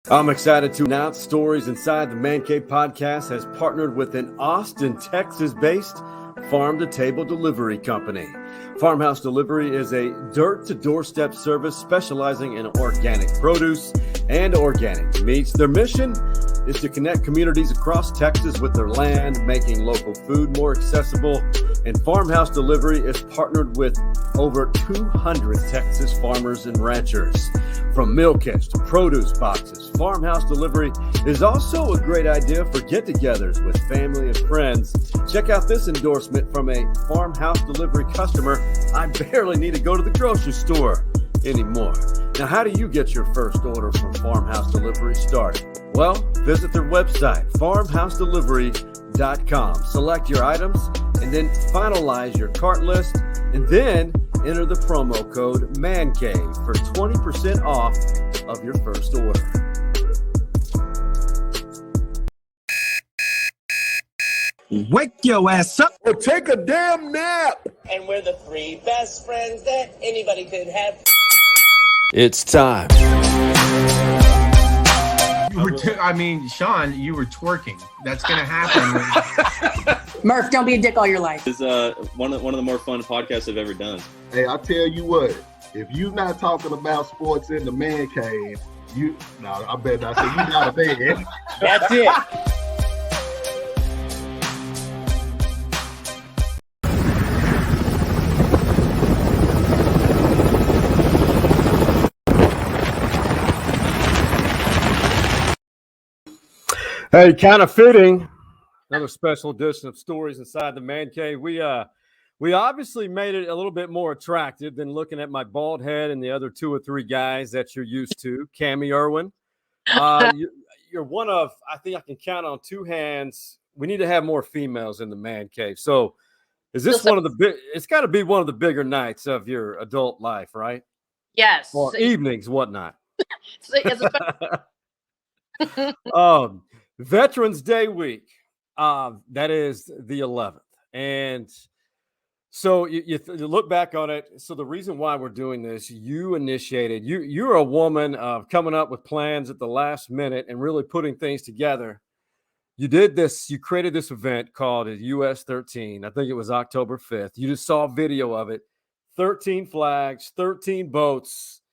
I'm excited to announce Stories Inside the Man Cave podcast has partnered with an Austin, Texas-based farm-to-table delivery company. Farmhouse Delivery is a dirt-to-doorstep service specializing in organic produce and organic meats. Their mission is to connect communities across Texas with their land, making local food more accessible. And Farmhouse Delivery is partnered with over 200 Texas farmers and ranchers. From meal kits to produce boxes, Farmhouse Delivery is also a great idea for get-togethers with family and friends. Check out this endorsement from a Farmhouse Delivery customer. I barely need to go to the grocery store anymore. Now, how do you get your first order from Farmhouse Delivery started? Well, visit their website, farmhousedelivery.com. Select your items and then finalize your cart list, and then enter the promo code MANCAVE for 20% off of your first order. Wake your ass up or take a damn nap. And we're the three best friends that anybody could have. It's time. Shawn, you were twerking. That's going to happen. Murph, don't be a dick all your life. It's one of the more fun podcasts I've ever done. Hey, I tell you what, if you're not talking about sports in the man cave, I better not say you're not a man. That's it. Hey, kind of fitting. Another special edition of Stories Inside the Man Cave. We obviously made it a little bit more attractive than looking at my bald head and the other two or three guys that you're used to. Cammy Irwin, you're one of, I think I can count on two hands. We need to have more females in the Man Cave. So, is this one of the big? It's got to be one of the bigger nights of your adult life, right? Yes. Or evenings, whatnot. Veterans Day week. That is the 11th. And so you look back on it. So the reason why we're doing this, you initiated, you're a woman of coming up with plans at the last minute and really putting things together. You did this, you created this event called US 13. I think it was October 5th. You just saw a video of it. 13 flags, 13 boats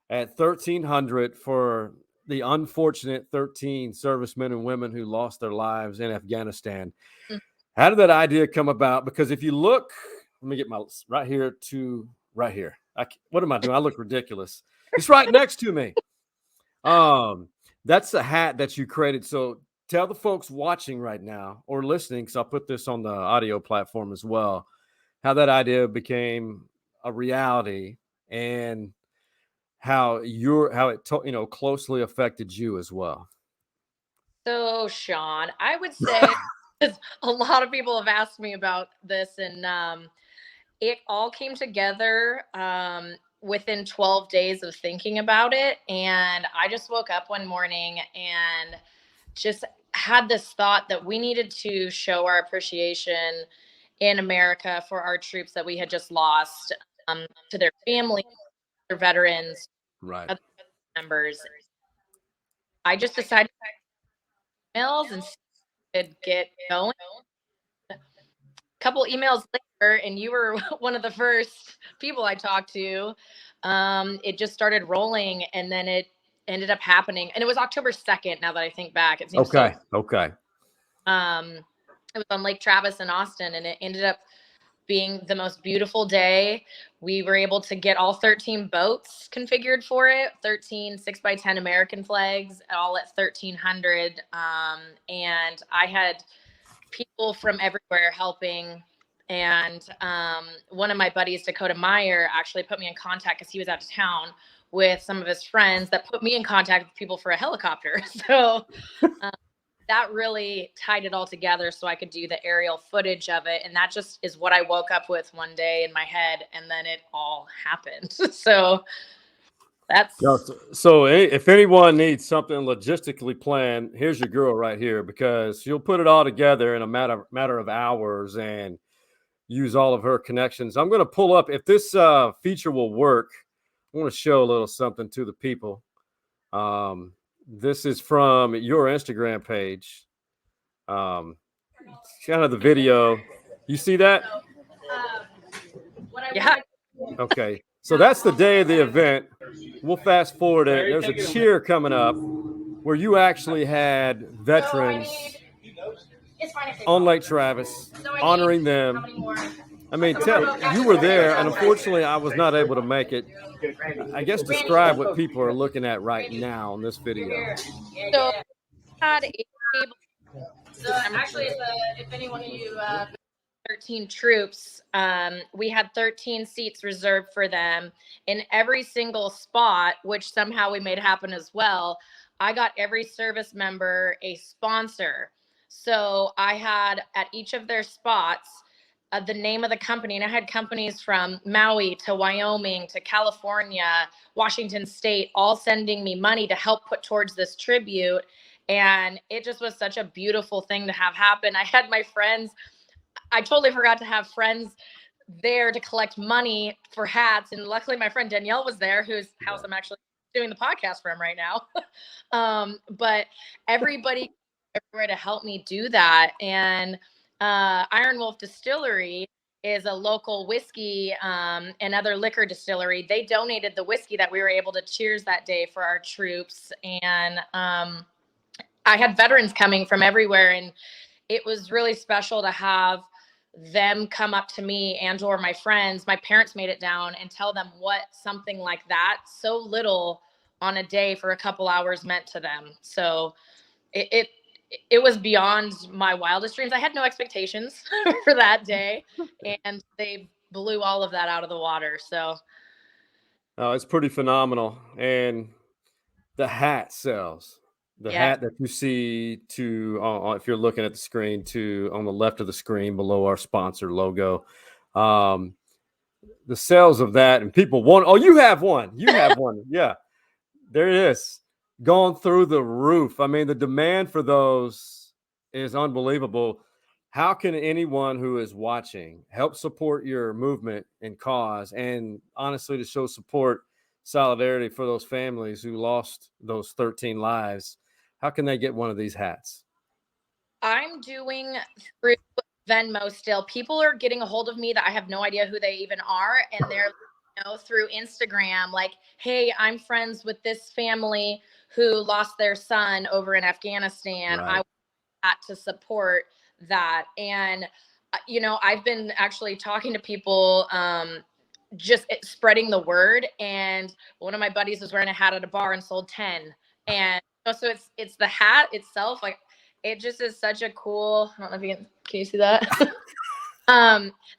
at 1300 for the unfortunate 13 servicemen and women who lost their lives in Afghanistan. How did that idea come about? Because if you look, let me get my right here to right here. What am I doing? I look ridiculous. It's right next to me. That's the hat that you created. So tell the folks watching right now or listening, because I'll put this on the audio platform as well, how that idea became a reality and how it closely affected you as well. So, Shawn, I would say a lot of people have asked me about this, and it all came together within 12 days of thinking about it. And I just woke up one morning and just had this thought that we needed to show our appreciation in America for our troops that we had just lost, to their families, their veterans, right, other members. I just decided to emails and get going. A couple emails later, and you were one of the first people I talked to. It just started rolling, and then it ended up happening. And it was October 2nd. Now that I think back, it seems okay. It was on Lake Travis in Austin, and it ended up being the most beautiful day. We were able to get all 13 boats configured for it, 13 6x10 American flags, all at 1300. And I had people from everywhere helping. And one of my buddies, Dakota Meyer, actually put me in contact because he was out of town with some of his friends that put me in contact with people for a helicopter. So that really tied it all together so I could do the aerial footage of it. And that just is what I woke up with one day in my head, and then it all happened. So that's... So if anyone needs something logistically planned, here's your girl right here, because she'll put it all together in a matter of hours and use all of her connections. I'm going to pull up, if this feature will work, I want to show a little something to the people. This is from your Instagram page. It's kind of the video. You see that? Yeah. Okay. So that's the day of the event. We'll fast forward it. There's a cheer coming up where you actually had veterans on Lake Travis, honoring them. I mean, you were there, and unfortunately, I was not able to make it. I guess describe what people are looking at right now in this video. So had a table. So actually, if any one of you 13 troops, we had 13 seats reserved for them in every single spot, which somehow we made happen as well. I got every service member a sponsor. So I had at each of their spots the name of the company, and I had companies from Maui to Wyoming to California, Washington State, all sending me money to help put towards this tribute. And it just was such a beautiful thing to have happen. I had my friends, I totally forgot to have friends there to collect money for hats. And luckily my friend Danielle was there, whose house I'm actually doing the podcast from right now. But everybody everywhere to help me do that. And Iron Wolf Distillery is a local whiskey and other liquor distillery. They donated the whiskey that we were able to cheers that day for our troops. And I had veterans coming from everywhere, and it was really special to have them come up to me and or my friends. My parents made it down and tell them what something like that, so little on a day for a couple hours, meant to them. So it was beyond my wildest dreams. I had no expectations for that day, and they blew all of that out of the water. So it's pretty phenomenal. And the hat sells. The hat that you see if you're looking at the screen on the left of the screen below our sponsor logo, the sales of that, and people want, you have one. Yeah, there it is. Gone through the roof. I mean, the demand for those is unbelievable. How can anyone who is watching help support your movement and cause, and honestly to show support, solidarity for those families who lost those 13 lives? How can they get one of these hats? I'm doing through Venmo still. People are getting a hold of me that I have no idea who they even are. And they're through Instagram, like, hey, I'm friends with this family who lost their son over in Afghanistan. Right. I want that to support that. And, I've been actually talking to people, just spreading the word. And one of my buddies was wearing a hat at a bar and sold 10. And so it's the hat itself. Like, it just is such a cool, I don't know if can you see that?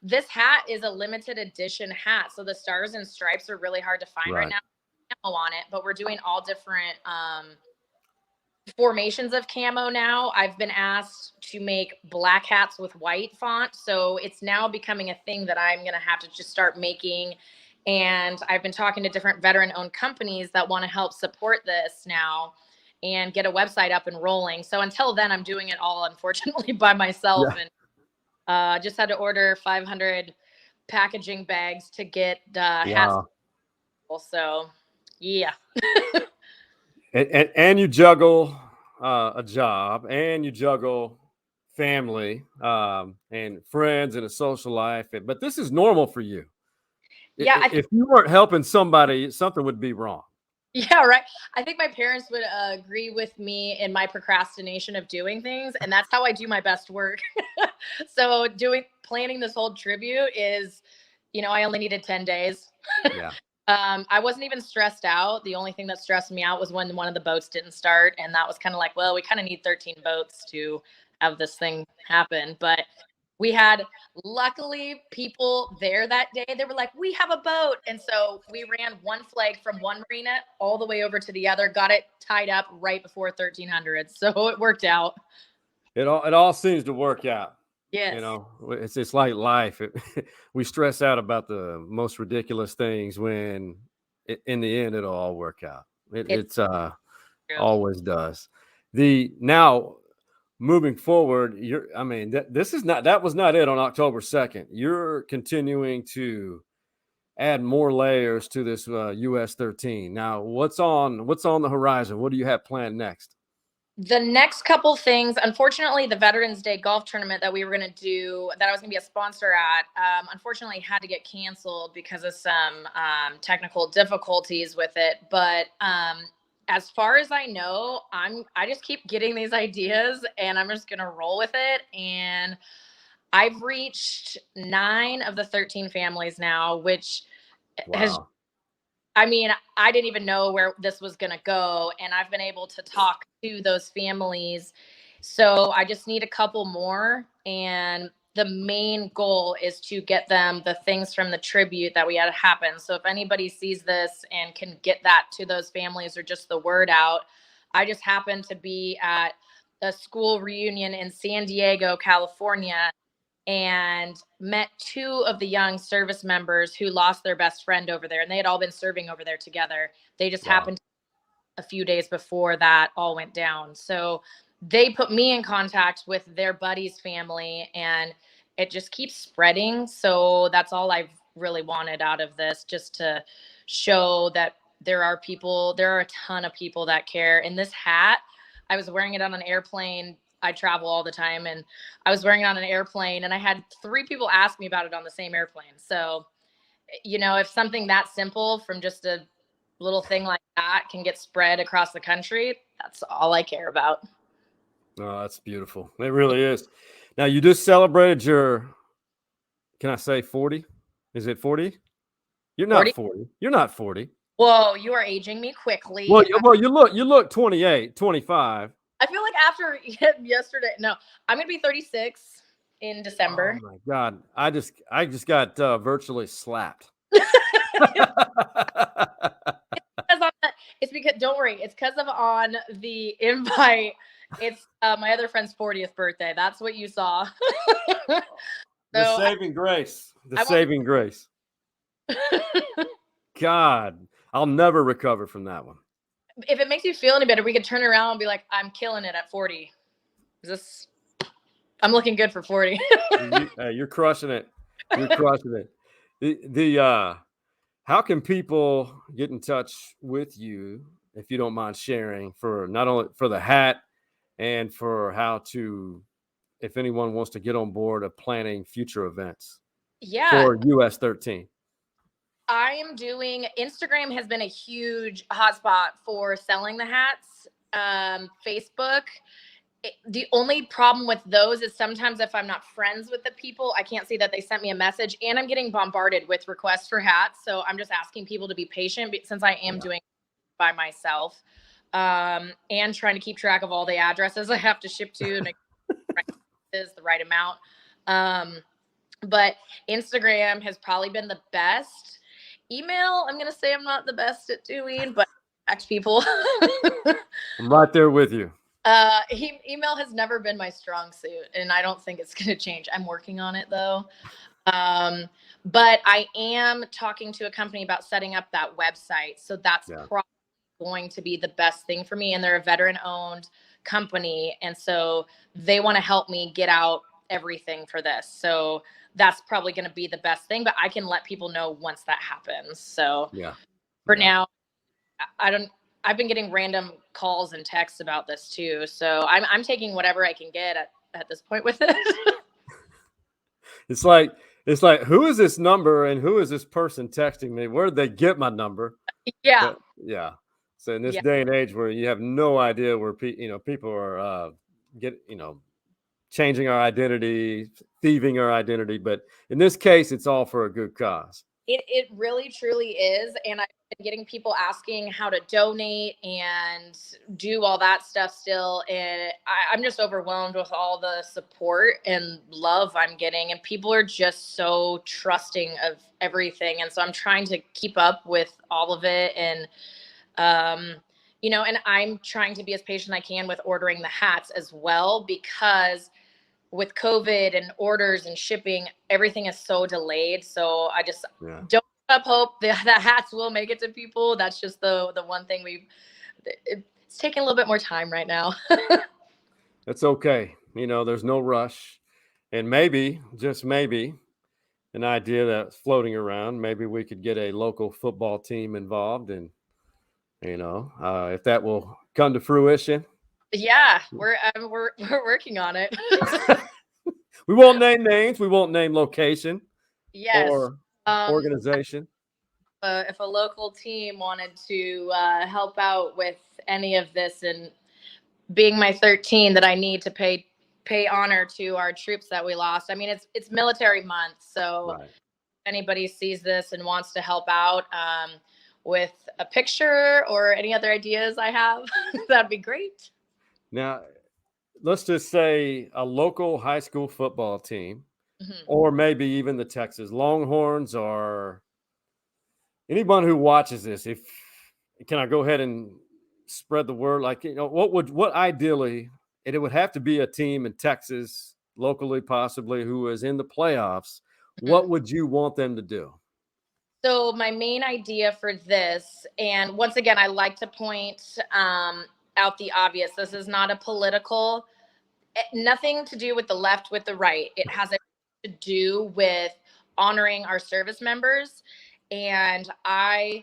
This hat is a limited edition hat. So the stars and stripes are really hard to find right now on it, but we're doing all different formations of camo now. I've been asked to make black hats with white font. So it's now becoming a thing that I'm going to have to just start making. And I've been talking to different veteran owned companies that want to help support this now and get a website up and rolling. So until then, I'm doing it all, unfortunately, by myself. Yeah. And just had to order 500 packaging bags to get hats. So, yeah. and you juggle a job, and you juggle family and friends and a social life. But this is normal for you. Yeah. If you weren't helping somebody, something would be wrong. Yeah, right. I think my parents would agree with me in my procrastination of doing things, and that's how I do my best work. So planning this whole tribute is, I only needed 10 days. Yeah. I wasn't even stressed out. The only thing that stressed me out was when one of the boats didn't start, and that was kind of like, well, we kind of need 13 boats to have this thing happen. But we had, luckily, people there that day. They were like, we have a boat. And so we ran one flag from one marina all the way over to the other, got it tied up right before 1300. So it worked out. It all seems to work out. Yes. It's like life. We stress out about the most ridiculous things when in the end, it'll all work out. It's always does. Now, moving forward, that was not it on October 2nd. You're continuing to add more layers to this US 13. Now, what's on the horizon? What do you have planned next? The next couple things, unfortunately, the Veterans Day golf tournament that we were going to do, that I was going to be a sponsor at, unfortunately had to get canceled because of some technical difficulties with it. But as far as I know, I just keep getting these ideas and I'm just going to roll with it. And I've reached 9 of the 13 families now, which has, Wow. I mean, I didn't even know where this was going to go. And I've been able to talk to those families. So I just need a couple more. And the main goal is to get them the things from the tribute that we had happen. So if anybody sees this and can get that to those families or just the word out, I just happened to be at a school reunion in San Diego, California, and met 2 of the young service members who lost their best friend over there. And they had all been serving over there together. They just happened a few days before that all went down. So they put me in contact with their buddy's family and it just keeps spreading. So that's all I've really wanted out of this, just to show that there are a ton of people that care. And this hat, I was wearing it on an airplane. I travel all the time and I was wearing it on an airplane and I had 3 people ask me about it on the same airplane. So, if something that simple from just a little thing like that can get spread across the country, that's all I care about. Oh, that's beautiful. It really is. Now, you just celebrated your, can I say 40? Is it 40? You're not 40. You're not 40. Whoa, you are aging me quickly. Well, you look 28, 25. I feel like after yesterday, no, I'm going to be 36 in December. Oh my God. I just got virtually slapped. It's because, don't worry, it's because of on the invite. It's my other friend's 40th birthday. That's what you saw. The saving grace. The saving grace. God, I'll never recover from that one. If it makes you feel any better, we could turn around and be like, I'm killing it at 40. I'm looking good for 40. You're crushing it. You're crushing it. How can people get in touch with you, if you don't mind sharing, for not only for the hat and for how to, if anyone wants to get on board of planning future events for US 13? I am doing, Instagram has been a huge hotspot for selling the hats. Facebook. The only problem with those is sometimes if I'm not friends with the people, I can't see that they sent me a message, and I'm getting bombarded with requests for hats. So I'm just asking people to be patient since I am doing it by myself, and trying to keep track of all the addresses I have to ship to and make sure is the right amount. But Instagram has probably been the best. Email, I'm going to say I'm not the best at doing, but contact people. I'm right there with you. Email has never been my strong suit, and I don't think it's going to change. I'm working on it though. But I am talking to a company about setting up that website. So that's probably going to be the best thing for me. And they're a veteran-owned company, and so they want to help me get out everything for this. So that's probably going to be the best thing, but I can let people know once that happens. So for now, I've been getting random calls and texts about this too. So I'm taking whatever I can get at this point with it. It's like, who is this number and who is this person texting me? Where did they get my number? Yeah. But, so in this day and age where you have no idea where people are changing our identity, thieving our identity, but in this case, it's all for a good cause. It really truly is. And I've been getting people asking how to donate and do all that stuff still. And I'm just overwhelmed with all the support and love I'm getting. And people are just so trusting of everything. And so I'm trying to keep up with all of it. And, and I'm trying to be as patient as I can with ordering the hats as well, because with COVID and orders and shipping, everything is so delayed. So I just don't give up hope that the hats will make it to people. That's just the one thing it's taking a little bit more time right now. That's okay. There's no rush. And maybe, just maybe, an idea that's floating around. Maybe we could get a local football team involved, and if that will come to fruition. Yeah, we're working on it. We won't name names. We won't name location Yes. or organization. If a local team wanted to help out with any of this, and being my 13 that I need to pay honor to our troops that we lost. I mean, it's military month, so Right. if anybody sees this and wants to help out with a picture or any other ideas I have, that'd be great. Now, let's just say a local high school football team, Mhm. or maybe even the Texas Longhorns, or anyone who watches this. Can I go ahead and spread the word? Like, what ideally, it would have to be a team in Texas, locally possibly, who is in the playoffs. What would you want them to do? So my main idea for this, and once again, I like to point out the obvious. This is not a political, nothing to do with the left, with the right. It has to do with honoring our service members. And my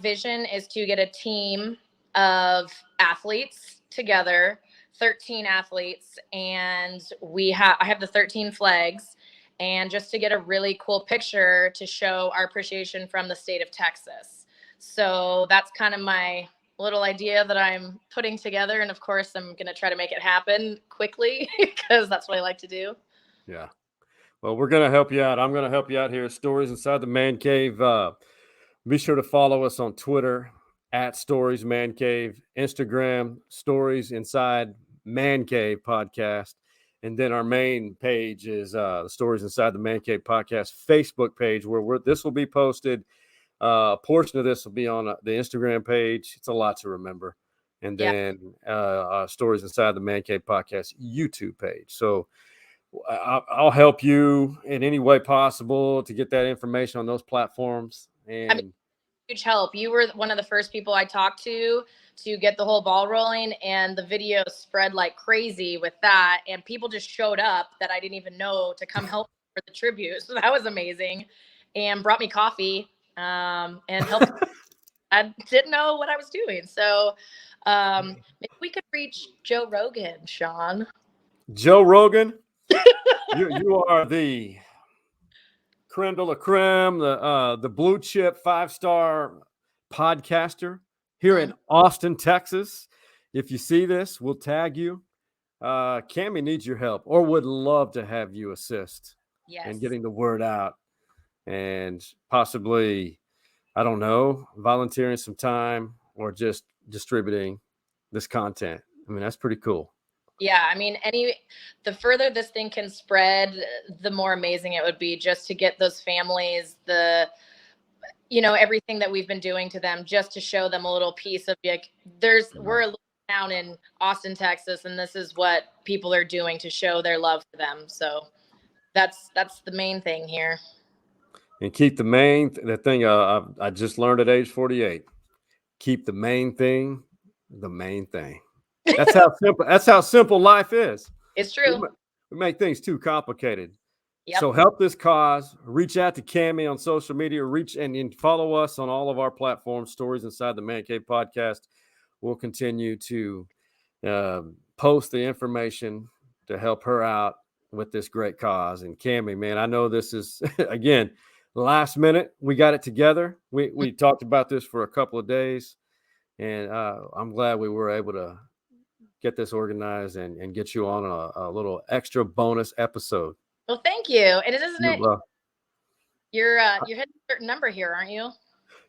vision is to get a team of athletes together, 13 athletes, and I have the 13 flags, and just to get a really cool picture to show our appreciation from the state of Texas. So that's kind of my little idea that I'm putting together. And of course, I'm going to try to make it happen quickly because that's what I like to do. Yeah. Well, we're going to help you out. I'm going to help you out here. Stories Inside the Man Cave. Be sure to follow us on Twitter at Stories Man Cave, Instagram, Stories Inside Man Cave Podcast. And then our main page is the Stories Inside the Man Cave Podcast Facebook page, where this will be posted. A portion of this will be on the Instagram page. It's a lot to remember. And then Stories Inside the Man Cave Podcast YouTube page. So I'll help you in any way possible to get that information on those platforms. And huge help. You were one of the first people I talked to get the whole ball rolling, and the video spread like crazy with that, and people just showed up that I didn't even know to come help for the tribute. So that was amazing, and brought me coffee and helped. I didn't know what I was doing. So maybe we could reach Joe Rogan, Shawn. Joe Rogan, you are the creme de la creme, the blue chip 5-star podcaster here in Austin, Texas. If you see this, we'll tag you. Cammie needs your help, or would love to have you assist in getting the word out, and possibly, I don't know, volunteering some time or just distributing this content. I mean, that's pretty cool. Yeah, I mean, the further this thing can spread, the more amazing it would be, just to get those families everything that we've been doing to them, just to show them a little piece of we're a little town in Austin, Texas, and this is what people are doing to show their love for them. So that's the main thing here. And keep the thing I just learned at age 48. Keep the main thing the main thing. That's how simple life is. It's true. We make things too complicated. Yep. So help this cause. Reach out to Cammie on social media. Reach and follow us on all of our platforms. Stories Inside the Man Cave Podcast. We'll continue to post the information to help her out with this great cause. And Cammie, man, I know this is again last minute. We got it together. We talked about this for a couple of days, and I'm glad we were able to get this organized and get you on a little extra bonus episode. Well, thank you. And isn't it? You're hitting a certain number here, aren't you?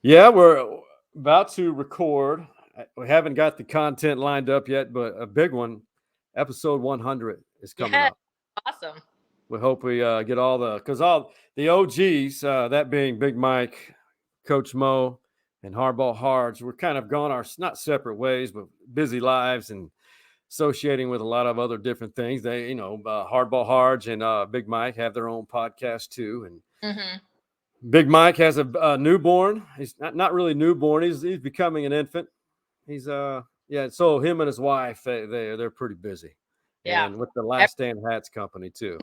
Yeah, we're about to record. We haven't got the content lined up yet, but a big one, episode 100 is coming up. Awesome. We hope we get all the OGs, that being Big Mike, Coach Mo, and Hardball Hards. We're kind of gone our not separate ways, but busy lives and associating with a lot of other different things. They, Hardball Hards and Big Mike have their own podcast too. And Big Mike has a newborn. He's not really newborn. He's becoming an infant. He's so him and his wife, they're pretty busy. Yeah. And with the Last Stand Hats company too.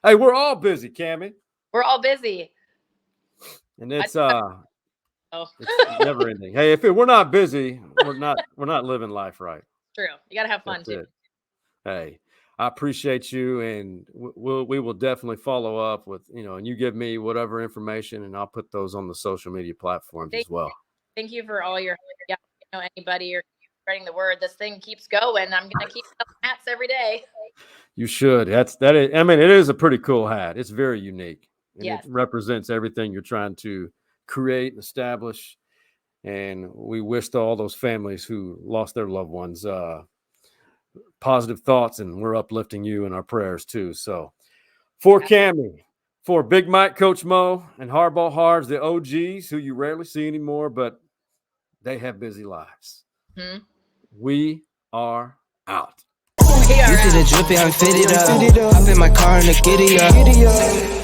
Hey, we're all busy, Cammie. We're all busy. And it's Oh. it's never ending. Hey, if we're not busy, we're not living life right. True. You got to have fun That's too. it. Hey, I appreciate you, and we will definitely follow up with, and you give me whatever information, and I'll put those on the social media platforms as well. Thank you for all your help. Anybody or spreading the word. This thing keeps going. I'm gonna keep selling hats every day. You should. I mean, it is a pretty cool hat. It's very unique, and Yes. it represents everything you're trying to create and establish. And we wish to all those families who lost their loved ones positive thoughts, and we're uplifting you in our prayers too. So for Cammie, for Big Mike, Coach Mo, and Hardball Hards, the OGs who you rarely see anymore, but they have busy lives. Mm-hmm. We are out. You see the drippy, I'm fitted up. Hop in my car and a giddy up.